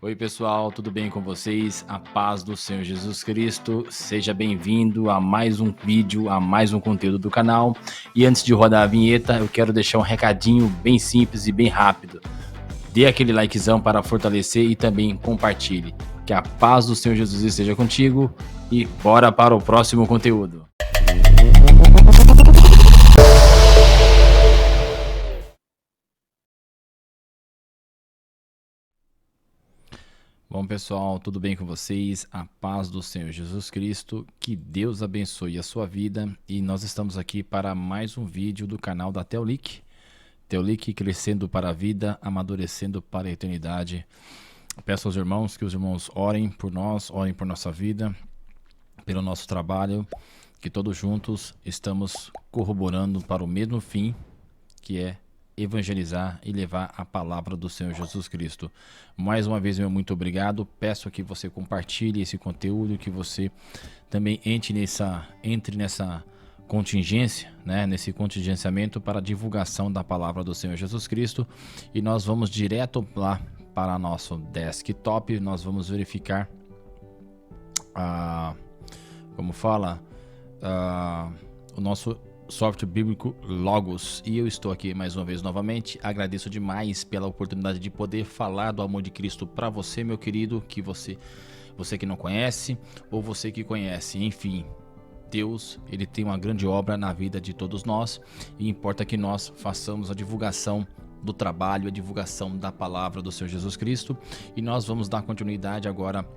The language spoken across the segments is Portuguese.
Oi pessoal, tudo bem com vocês? A paz do Senhor Jesus Cristo. Seja bem-vindo a mais um vídeo, a mais um conteúdo do canal. E antes de rodar a vinheta, eu quero deixar um recadinho bem simples e bem rápido. Dê aquele likezão para fortalecer e também compartilhe. Que a paz do Senhor Jesus esteja contigo e bora para o próximo conteúdo. Bom pessoal, tudo bem com vocês? A paz do Senhor Jesus Cristo, que Deus abençoe a sua vida e nós estamos aqui para mais um vídeo do canal da Teolic. Teolic crescendo para a vida, amadurecendo para a eternidade. Peço aos irmãos que os irmãos orem por nós, orem por nossa vida, pelo nosso trabalho, que todos juntos estamos corroborando para o mesmo fim, que é evangelizar e levar a palavra do Senhor Jesus Cristo. Mais uma vez, meu muito obrigado. Peço que você compartilhe esse conteúdo, que você também entre nessa contingência, né, nesse contingenciamento para a divulgação da palavra do Senhor Jesus Cristo. E nós vamos direto lá para nosso desktop. Nós vamos verificar o nosso software bíblico Logos, e eu estou aqui mais uma vez novamente. Agradeço demais pela oportunidade de poder falar do amor de Cristo para você, meu querido, que você que não conhece ou você que conhece, enfim, Deus, ele tem uma grande obra na vida de todos nós e importa que nós façamos a divulgação do trabalho, a divulgação da palavra do Senhor Jesus Cristo. E nós vamos dar continuidade agora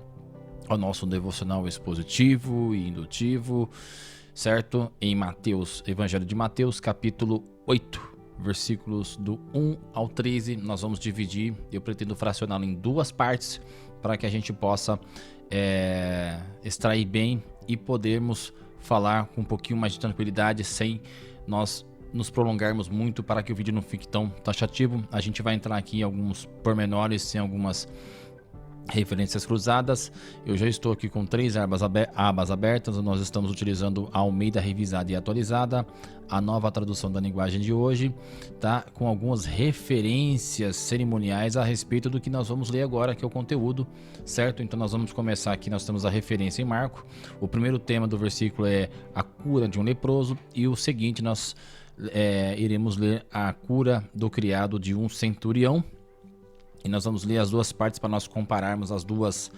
ao nosso devocional expositivo e indutivo, certo? Em Mateus, Evangelho de Mateus, capítulo 8, versículos do 1 ao 13, nós vamos dividir, eu pretendo fracioná-lo em duas partes, para que a gente possa extrair bem e podermos falar com um pouquinho mais de tranquilidade, sem nós nos prolongarmos muito, para que o vídeo não fique tão taxativo. A gente vai entrar aqui em alguns pormenores, em algumas referências cruzadas. Eu já estou aqui com 3 abas abertas. Nós estamos utilizando a Almeida revisada e atualizada, a nova tradução da linguagem de hoje, tá? Com algumas referências cerimoniais a respeito do que nós vamos ler agora, que é o conteúdo, certo? Então nós vamos começar aqui. Nós temos a referência em Marco. O primeiro tema do versículo é a cura de um leproso, e o seguinte nós iremos ler a cura do criado de um centurião. E nós vamos ler as duas partes para nós compararmos as duas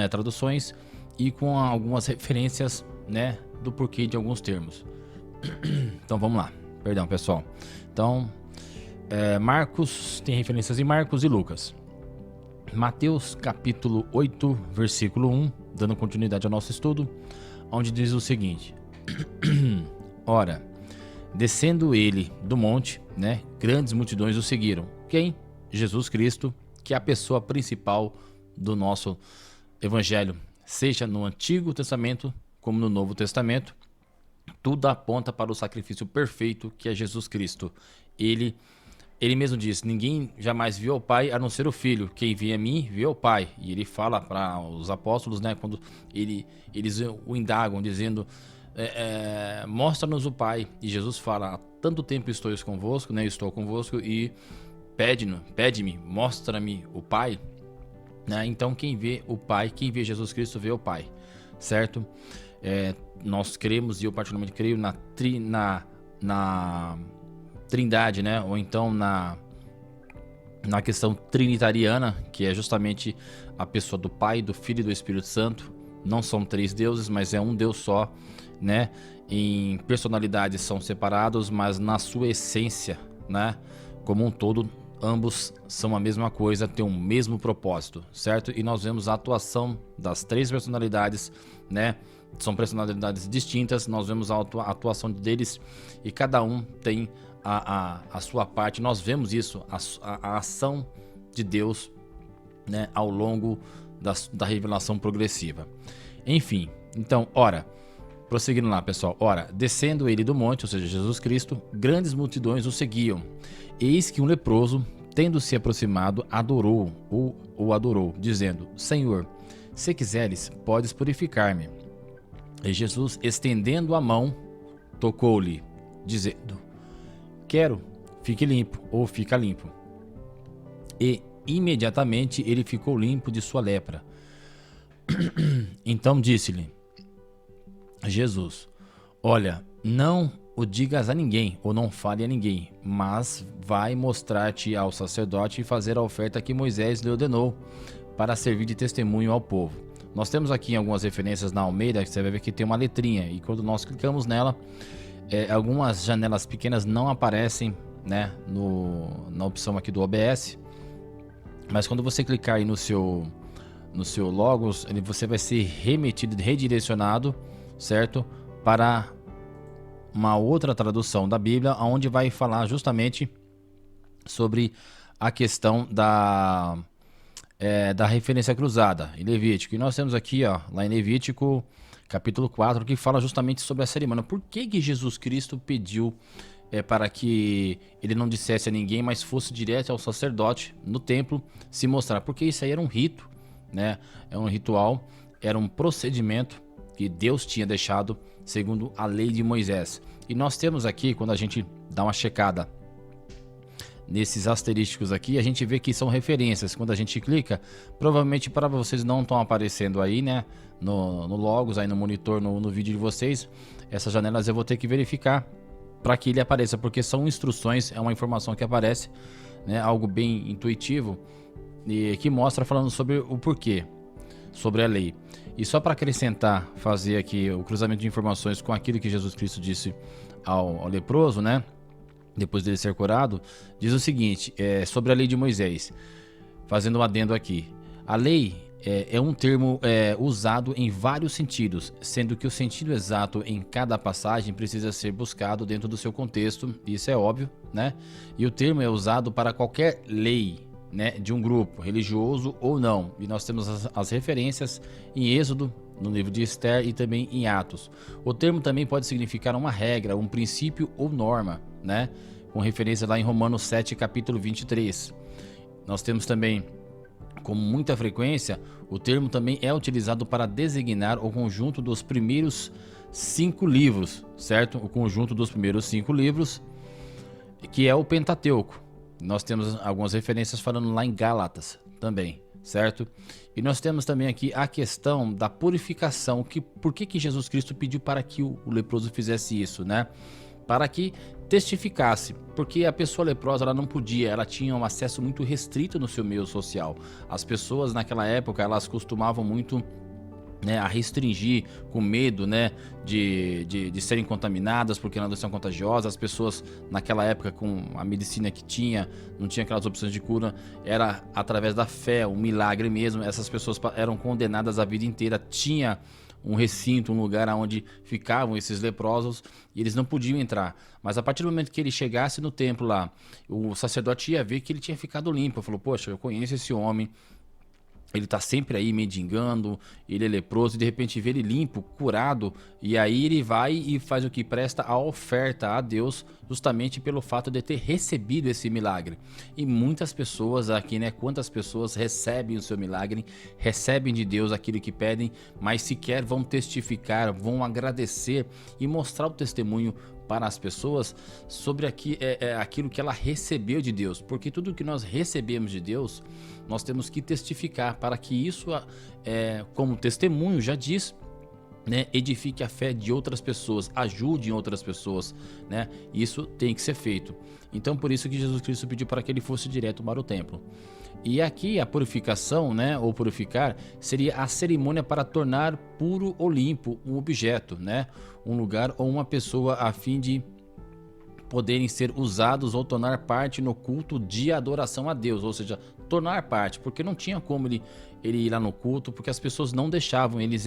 traduções e com algumas referências, né, do porquê de alguns termos. Então vamos lá, perdão pessoal. Então, Marcos, tem referências em Marcos e Lucas. Mateus capítulo 8, versículo 1, dando continuidade ao nosso estudo, onde diz o seguinte: Ora, descendo ele do monte, né, grandes multidões o seguiram. Quem? Jesus Cristo, que é a pessoa principal do nosso evangelho, seja no Antigo Testamento como no Novo Testamento. Tudo aponta para o sacrifício perfeito, que é Jesus Cristo. Ele mesmo diz: ninguém jamais viu o Pai a não ser o Filho. Quem vê a mim, vê o Pai. E ele fala para os apóstolos, né, quando eles o indagam, dizendo: mostra-nos o Pai. E Jesus fala: há tanto tempo estou convosco, né, estou convosco, e pede-me, mostra-me o Pai, né? Então quem vê o Pai, quem vê Jesus Cristo, vê o Pai, certo? Nós cremos, e eu particularmente creio na trindade, né? Ou então na questão trinitariana, que é justamente a pessoa do Pai, do Filho e do Espírito Santo. Não são 3 deuses, mas é um Deus só, né? Em personalidades são separados, mas na sua essência, né, como um todo, ambos são a mesma coisa, têm o mesmo propósito, certo? E nós vemos a atuação das 3 personalidades, né? São personalidades distintas, nós vemos a atuação deles, e cada um tem a sua parte. Nós vemos isso, a ação de Deus, né, ao longo da revelação progressiva. Enfim, então, ora, prosseguindo lá, pessoal. Ora, descendo ele do monte, ou seja, Jesus Cristo, grandes multidões o seguiam. Eis que um leproso, tendo se aproximado, adorou, dizendo: Senhor, se quiseres, podes purificar-me. E Jesus, estendendo a mão, tocou-lhe, dizendo: Quero, fique limpo, ou fica limpo. E imediatamente ele ficou limpo de sua lepra. Então disse-lhe Jesus: olha, não o digas a ninguém, ou não fale a ninguém, mas vai mostrar-te ao sacerdote e fazer a oferta que Moisés lhe ordenou, para servir de testemunho ao povo. Nós temos aqui algumas referências na Almeida, que você vai ver que tem uma letrinha, e quando nós clicamos nela, algumas janelas pequenas não aparecem, né, na opção aqui do OBS, mas quando você clicar aí no seu Logos, você vai ser redirecionado, certo? Para uma outra tradução da Bíblia, onde vai falar justamente sobre a questão da referência cruzada em Levítico. E nós temos aqui, ó, lá em Levítico, capítulo 4, que fala justamente sobre a cerimônia. Por que Jesus Cristo pediu para que ele não dissesse a ninguém, mas fosse direto ao sacerdote no templo se mostrar? Porque isso aí era um rito, né? É um ritual, era um procedimento que Deus tinha deixado segundo a lei de Moisés. E nós temos aqui, quando a gente dá uma checada nesses asterísticos aqui, a gente vê que são referências. Quando a gente clica, provavelmente para vocês não estão aparecendo aí, né, no Logos, aí no monitor, no vídeo de vocês, essas janelas eu vou ter que verificar para que ele apareça, porque são instruções, é uma informação que aparece, né, algo bem intuitivo e que mostra falando sobre o porquê, sobre a lei. E só para acrescentar, fazer aqui o cruzamento de informações com aquilo que Jesus Cristo disse ao leproso, né, depois dele ser curado, diz o seguinte, sobre a lei de Moisés, fazendo um adendo aqui. A lei é um termo usado em vários sentidos, sendo que o sentido exato em cada passagem precisa ser buscado dentro do seu contexto, isso é óbvio, né? E o termo é usado para qualquer lei, né, de um grupo, religioso ou não. E nós temos as referências em Êxodo, no livro de Esther e também em Atos. O termo também pode significar uma regra, um princípio ou norma, né? Com referência lá em Romanos 7, capítulo 23. Nós temos também, com muita frequência, o termo também é utilizado para designar o conjunto dos primeiros 5 livros, certo? O conjunto dos primeiros 5 livros, que é o Pentateuco. Nós temos algumas referências falando lá em Gálatas também, certo? E nós temos também aqui a questão da purificação. Por que Jesus Cristo pediu para que o leproso fizesse isso, né? Para que testificasse, porque a pessoa leprosa ela não podia, ela tinha um acesso muito restrito no seu meio social. As pessoas naquela época elas costumavam muito, né, a restringir com medo, né, de serem contaminadas porque elas são contagiosas. As pessoas naquela época, com a medicina que tinha, não tinha aquelas opções de cura, era através da fé, um milagre mesmo. Essas pessoas eram condenadas a vida inteira, tinha um recinto, um lugar onde ficavam esses leprosos e eles não podiam entrar. Mas a partir do momento que ele chegasse no templo lá, o sacerdote ia ver que ele tinha ficado limpo. Falou, poxa, eu conheço esse homem, ele tá sempre aí mendigando, ele é leproso, e de repente vê ele limpo, curado, e aí ele vai e faz o que? Presta a oferta a Deus, justamente pelo fato de ter recebido esse milagre. E muitas pessoas aqui, né, quantas pessoas recebem o seu milagre, recebem de Deus aquilo que pedem, mas sequer vão testificar, vão agradecer e mostrar o testemunho para as pessoas sobre aquilo que ela recebeu de Deus, porque tudo que nós recebemos de Deus, nós temos que testificar para que isso, como testemunho, já diz, né, edifique a fé de outras pessoas, ajude outras pessoas, né? Isso tem que ser feito. Então, por isso que Jesus Cristo pediu para que ele fosse direto para o templo. E aqui a purificação, né, ou purificar, seria a cerimônia para tornar puro ou limpo um objeto, né, um lugar ou uma pessoa, a fim de poderem ser usados ou tornar parte no culto de adoração a Deus, ou seja, tornar parte, porque não tinha como ele ir lá no culto, porque as pessoas não deixavam, eles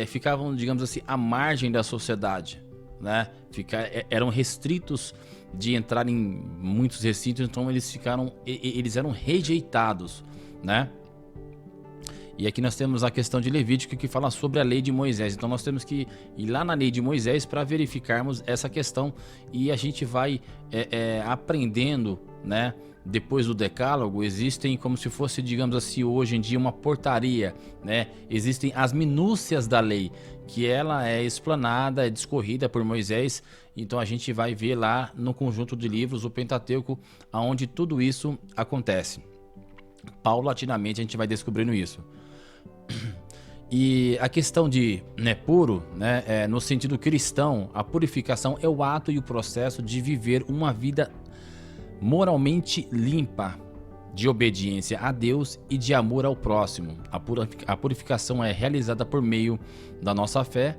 ficavam, digamos assim, à margem da sociedade, né, eram restritos de entrar em muitos recintos, então eles eram rejeitados, né? E aqui nós temos a questão de Levítico, que fala sobre a lei de Moisés. Então nós temos que ir lá na lei de Moisés para verificarmos essa questão, e a gente vai aprendendo, né? Depois do decálogo, existem como se fosse, digamos assim, hoje em dia uma portaria, né? Existem as minúcias da lei, que ela é explanada, é discorrida por Moisés. Então a gente vai ver lá no conjunto de livros, o Pentateuco, onde tudo isso acontece. Paulatinamente a gente vai descobrindo isso. E a questão de puro, no sentido cristão, a purificação é o ato e o processo de viver uma vida moralmente limpa, de obediência a Deus e de amor ao próximo. A purificação é realizada por meio da nossa fé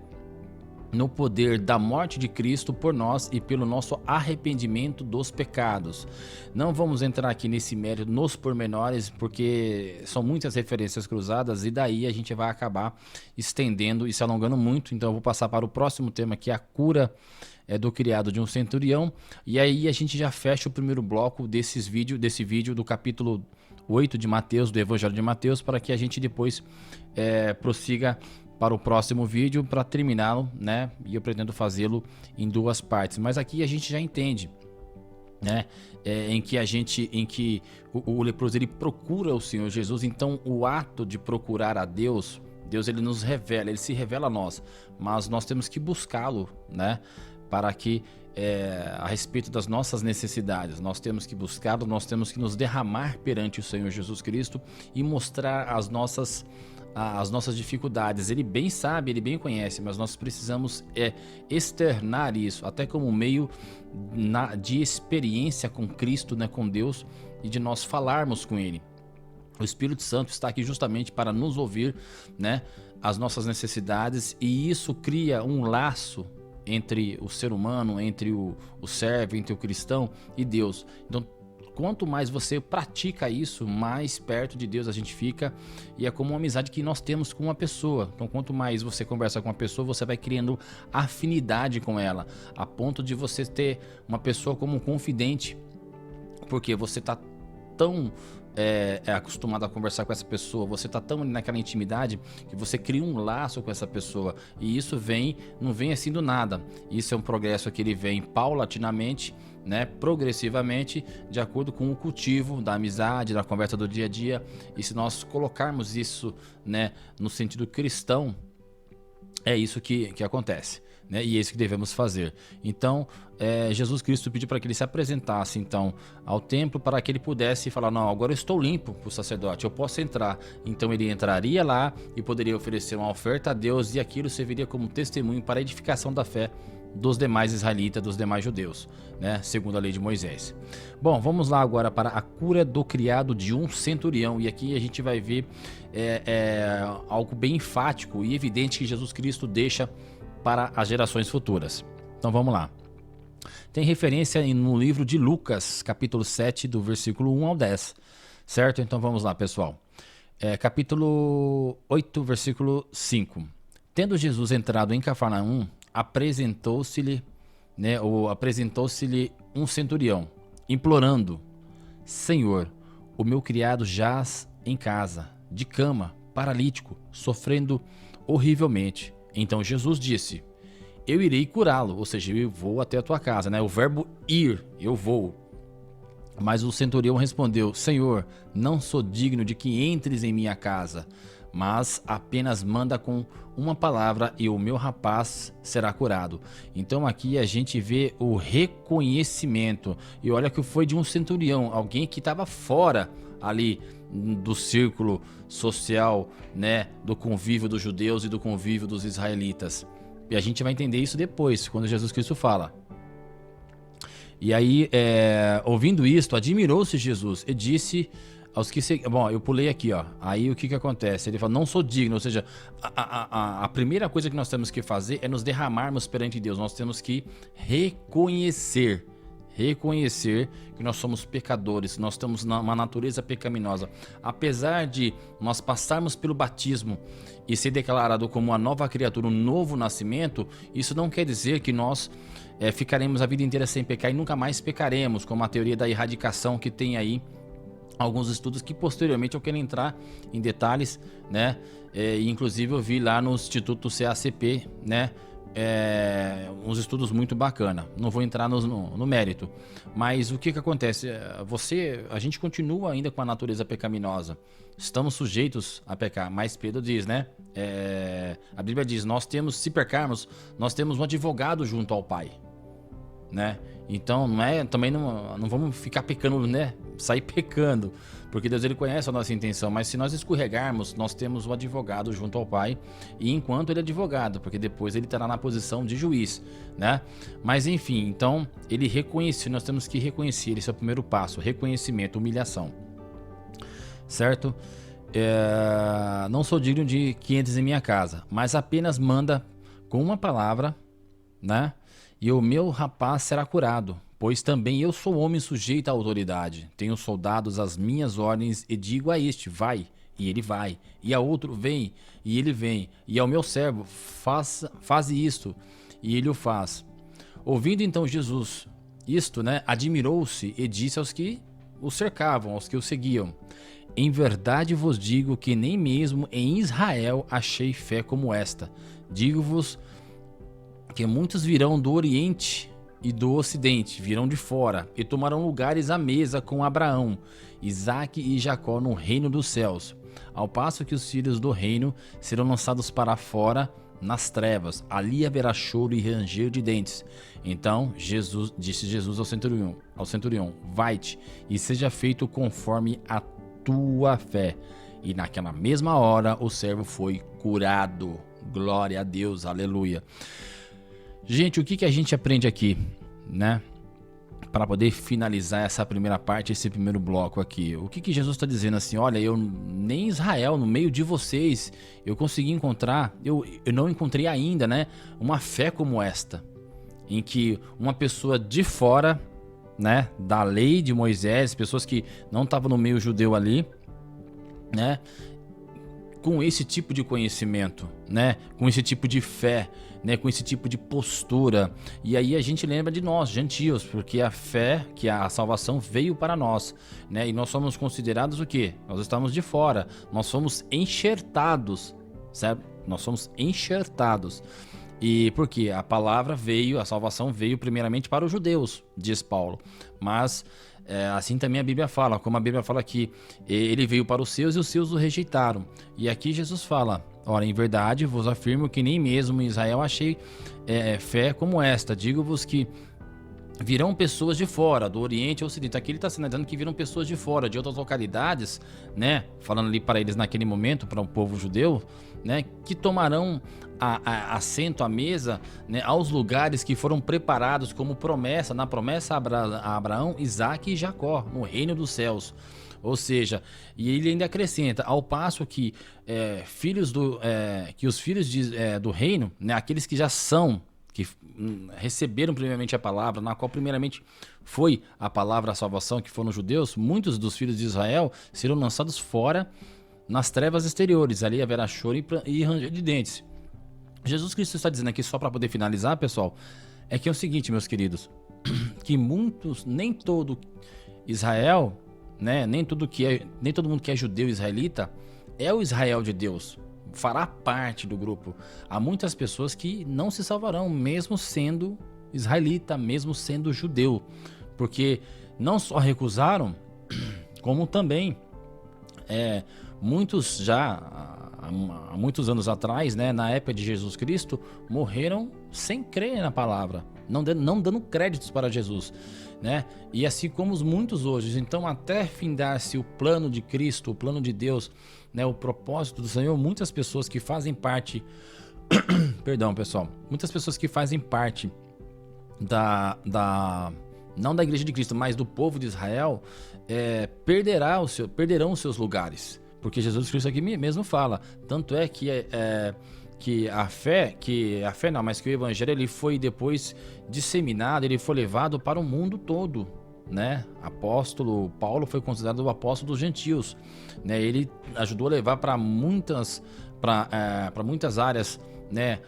no poder da morte de Cristo por nós e pelo nosso arrependimento dos pecados. Não vamos entrar aqui nesse mérito nos pormenores, porque são muitas referências cruzadas e daí a gente vai acabar estendendo e se alongando muito. Então eu vou passar para o próximo tema, que é a cura do criado de um centurião. E aí a gente já fecha o primeiro bloco desse vídeo do capítulo 8 de Mateus, do Evangelho de Mateus, para que a gente depois prossiga para o próximo vídeo, para terminá-lo, e eu pretendo fazê-lo em 2 partes. Mas aqui a gente já entende, em que o leproso ele procura o Senhor Jesus. Então o ato de procurar a Deus ele nos revela, ele se revela a nós, mas nós temos que buscá-lo, para que a respeito das nossas necessidades, nós temos que buscá-lo, nós temos que nos derramar perante o Senhor Jesus Cristo e mostrar as nossas dificuldades. Ele bem sabe, ele bem conhece, mas nós precisamos externar isso, até como meio de experiência com Cristo, com Deus, e de nós falarmos com Ele. O Espírito Santo está aqui justamente para nos ouvir, as nossas necessidades, e isso cria um laço entre o ser humano, entre o servo, entre o cristão e Deus. Então, quanto mais você pratica isso, mais perto de Deus a gente fica, e é como uma amizade que nós temos com uma pessoa. Então, quanto mais você conversa com uma pessoa, você vai criando afinidade com ela, a ponto de você ter uma pessoa como um confidente, porque você está tão acostumado a conversar com essa pessoa, você está tão naquela intimidade que você cria um laço com essa pessoa, e isso não vem assim do nada. Isso é um progresso que ele vem paulatinamente, progressivamente, de acordo com o cultivo da amizade, da conversa do dia a dia. E se nós colocarmos isso, no sentido cristão, é isso que acontece, e é isso que devemos fazer. Então, Jesus Cristo pediu para que ele se apresentasse então ao templo, para que ele pudesse falar: não, agora eu estou limpo para o sacerdote, eu posso entrar. Então ele entraria lá e poderia oferecer uma oferta a Deus, e aquilo serviria como testemunho para a edificação da fé dos demais israelitas, dos demais judeus, segundo a lei de Moisés. Bom, vamos lá agora para a cura do criado de um centurião, e aqui a gente vai ver algo bem enfático e evidente que Jesus Cristo deixa para as gerações futuras. Então vamos lá. Tem referência no livro de Lucas, capítulo 7, do versículo 1 ao 10, certo? Então vamos lá, pessoal. Capítulo 8, versículo 5. Tendo Jesus entrado em Cafarnaum, apresentou-se-lhe um centurião, implorando: Senhor, o meu criado jaz em casa, de cama, paralítico, sofrendo horrivelmente. Então Jesus disse: eu irei curá-lo, ou seja, eu vou até a tua casa, O verbo ir, eu vou. Mas o centurião respondeu: Senhor, não sou digno de que entres em minha casa, mas apenas manda com uma palavra e o meu rapaz será curado. Então aqui a gente vê o reconhecimento, e olha que foi de um centurião, alguém que estava fora ali do círculo social, do convívio dos judeus e do convívio dos israelitas. E a gente vai entender isso depois, quando Jesus Cristo fala. E aí, ouvindo isto, admirou-se Jesus e disse aos que seguiam... Bom, eu pulei aqui, ó. Aí o que acontece? Ele fala: não sou digno, ou seja, a primeira coisa que nós temos que fazer é nos derramarmos perante Deus. Nós temos que reconhecer que nós somos pecadores, nós temos uma natureza pecaminosa. Apesar de nós passarmos pelo batismo e ser declarado como uma nova criatura, um novo nascimento, isso não quer dizer que nós ficaremos a vida inteira sem pecar e nunca mais pecaremos, como a teoria da erradicação, que tem aí alguns estudos que posteriormente eu quero entrar em detalhes, inclusive eu vi lá no Instituto CACP, uns estudos muito bacana. Não vou entrar no mérito, mas o que acontece? A gente continua ainda com a natureza pecaminosa, estamos sujeitos a pecar, mas Pedro diz, a Bíblia diz: se pecarmos, nós temos um advogado junto ao Pai, Então também não vamos ficar pecando, né? Sair pecando, porque Deus ele conhece a nossa intenção, mas se nós escorregarmos, nós temos o advogado junto ao Pai, e enquanto ele é advogado, porque depois ele estará na posição de juiz, né? Mas enfim, então ele reconheceu, nós temos que reconhecer, esse é o primeiro passo, reconhecimento, humilhação, certo? Não sou digno de que entres em minha casa, mas apenas manda com uma palavra, né? E o meu rapaz será curado, pois também eu sou homem sujeito à autoridade. Tenho soldados às minhas ordens e digo a este, vai, e ele vai. E a outro, vem, e ele vem. E ao meu servo, faz isto, e ele o faz. Ouvindo então Jesus isto, né, admirou-se e disse aos que o cercavam, aos que o seguiam: em verdade vos digo que nem mesmo em Israel achei fé como esta. Digo-vos que muitos virão do Oriente e do Ocidente, virão de fora, e tomarão lugares à mesa com Abraão, Isaque e Jacó no reino dos céus, ao passo que os filhos do reino serão lançados para fora nas trevas. Ali haverá choro e ranger de dentes. Então disse Jesus ao centurião: vai-te e seja feito conforme a tua fé. E naquela mesma hora o servo foi curado. Glória a Deus, aleluia. Gente, o que a gente aprende aqui, né? Para poder finalizar essa primeira parte, esse primeiro bloco aqui. O que Jesus está dizendo assim? Olha, eu nem em Israel, no meio de vocês, eu consegui encontrar, eu não encontrei ainda, né? Uma fé como esta, em que uma pessoa de fora, né? Da lei de Moisés, pessoas que não estavam no meio judeu ali, né? Com esse tipo de conhecimento, né? Com esse tipo de fé, né? Com esse tipo de postura. E aí a gente lembra de nós, gentios, porque a fé, que a salvação veio para nós, né? E nós somos considerados o quê? Nós estamos de fora, nós somos enxertados, certo? Nós somos enxertados. E porque a palavra veio, a salvação veio primeiramente para os judeus, diz Paulo. Mas assim também a Bíblia fala, como a Bíblia fala aqui, ele veio para os seus e os seus o rejeitaram. E aqui Jesus fala: ora, em verdade vos afirmo que nem mesmo em Israel achei fé como esta. Digo-vos que virão pessoas de fora, do Oriente ao Ocidente. Aqui ele está sinalizando que virão pessoas de fora, de outras localidades, né? Falando ali para eles naquele momento, para o povo judeu, né? Que tomarão assento à mesa, né? Aos lugares que foram preparados como promessa, na promessa a Abraão, Isaque e Jacó, no reino dos céus. Ou seja, e ele ainda acrescenta, ao passo que que os filhos do reino, né? Aqueles que já são, que receberam primeiramente a palavra, na qual primeiramente foi a palavra da salvação, que foram os judeus, muitos dos filhos de Israel serão lançados fora nas trevas exteriores. Ali haverá choro e ranger de dentes. Jesus Cristo está dizendo aqui, só para poder finalizar, pessoal, é que é o seguinte, meus queridos, que nem todo Israel, né, nem todo mundo que é judeu israelita é o Israel de Deus, fará parte do grupo. Há muitas pessoas que não se salvarão, mesmo sendo israelita, mesmo sendo judeu, porque não só recusaram, como também muitos já há muitos anos atrás, né, na época de Jesus Cristo, morreram sem crer na palavra, não dando créditos para Jesus, né? E assim como muitos hoje. Então, até findar-se o plano de Cristo, o plano de Deus, né, o propósito do Senhor, muitas pessoas que fazem parte perdão, pessoal, muitas pessoas que fazem parte não da Igreja de Cristo, mas do povo de Israel, perderão os seus lugares, porque Jesus Cristo aqui mesmo fala. Tanto é que a fé não, mas que o evangelho ele foi depois disseminado, ele foi levado para o mundo todo, né? Apóstolo Paulo foi considerado o apóstolo dos gentios, né? Ele ajudou a levar para muitas áreas, né?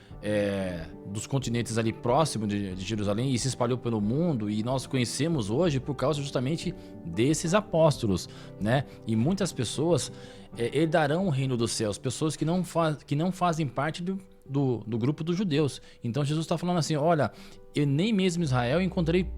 Dos continentes ali próximos de Jerusalém, e se espalhou pelo mundo, e nós conhecemos hoje por causa justamente desses apóstolos, né? E muitas pessoas herdarão o reino dos céus, pessoas que não fazem parte do grupo dos judeus. Então Jesus está falando assim: olha, eu nem mesmo em Israel encontrei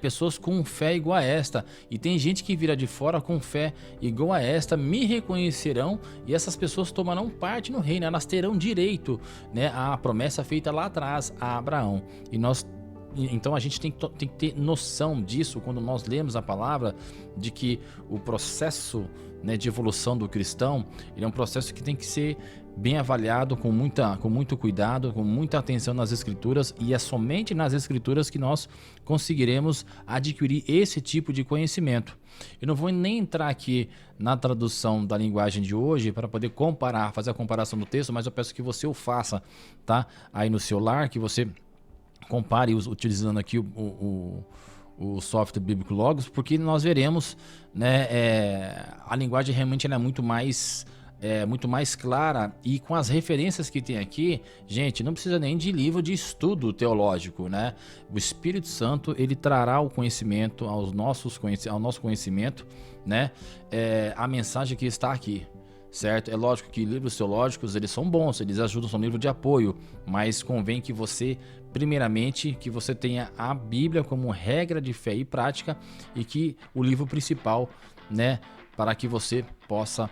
pessoas com fé igual a esta, e tem gente que virá de fora com fé igual a esta, me reconhecerão, e essas pessoas tomarão parte no reino, elas terão direito, né, à promessa feita lá atrás a Abraão. E nós Então a gente tem que ter noção disso quando nós lemos a palavra, de que o processo, né, de evolução do cristão, ele é um processo que tem que ser bem avaliado, com muito cuidado, com muita atenção nas escrituras, e é somente nas escrituras que nós conseguiremos adquirir esse tipo de conhecimento. Eu não vou nem entrar aqui na tradução da linguagem de hoje para poder comparar, fazer a comparação do texto, mas eu peço que você o faça, tá? Aí no seu lar, que você compare utilizando aqui o software Bíblico Logos, porque nós veremos, né, a linguagem realmente ela é muito mais clara, e com as referências que tem aqui, gente, não precisa nem de livro de estudo teológico, né? O Espírito Santo, ele trará o conhecimento ao nosso conhecimento, né? A mensagem que está aqui, certo? É lógico que livros teológicos, eles são bons, eles ajudam, são livro de apoio, mas convém que você, primeiramente, que você tenha a Bíblia como regra de fé e prática, e que o livro principal, né, para que você possa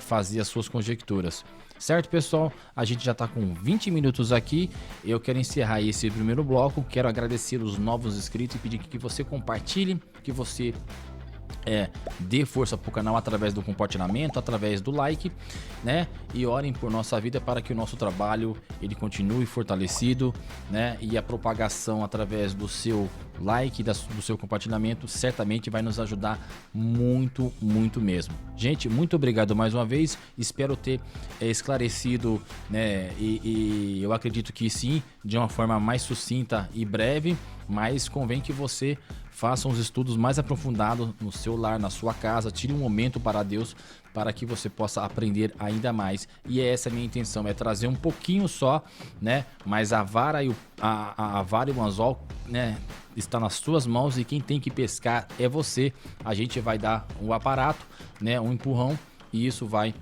fazer as suas conjecturas. Certo, pessoal? A gente já está com 20 minutos aqui. Eu quero encerrar esse primeiro bloco. Quero agradecer os novos inscritos e pedir que você compartilhe, que você dê força para o canal através do compartilhamento, através do like, né? E orem por nossa vida para que o nosso trabalho ele continue fortalecido, né? E a propagação através do seu like, do seu compartilhamento, certamente vai nos ajudar muito, muito mesmo. Gente, muito obrigado mais uma vez. Espero ter esclarecido, né? E eu acredito que sim, de uma forma mais sucinta e breve, mas convém que você faça uns estudos mais aprofundados no seu lar, na sua casa, tire um momento para Deus, para que você possa aprender ainda mais. E essa é a minha intenção, é trazer um pouquinho só, né? Mas a vara e o anzol, né, está nas suas mãos, e quem tem que pescar é você. A gente vai dar um aparato, né, um empurrão, e isso vai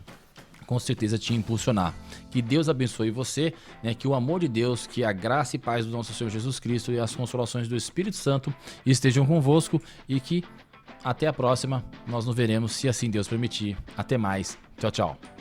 com certeza te impulsionar. Que Deus abençoe você, né? Que o amor de Deus, que a graça e paz do nosso Senhor Jesus Cristo e as consolações do Espírito Santo estejam convosco, e que até a próxima nós nos veremos, se assim Deus permitir. Até mais. Tchau, tchau.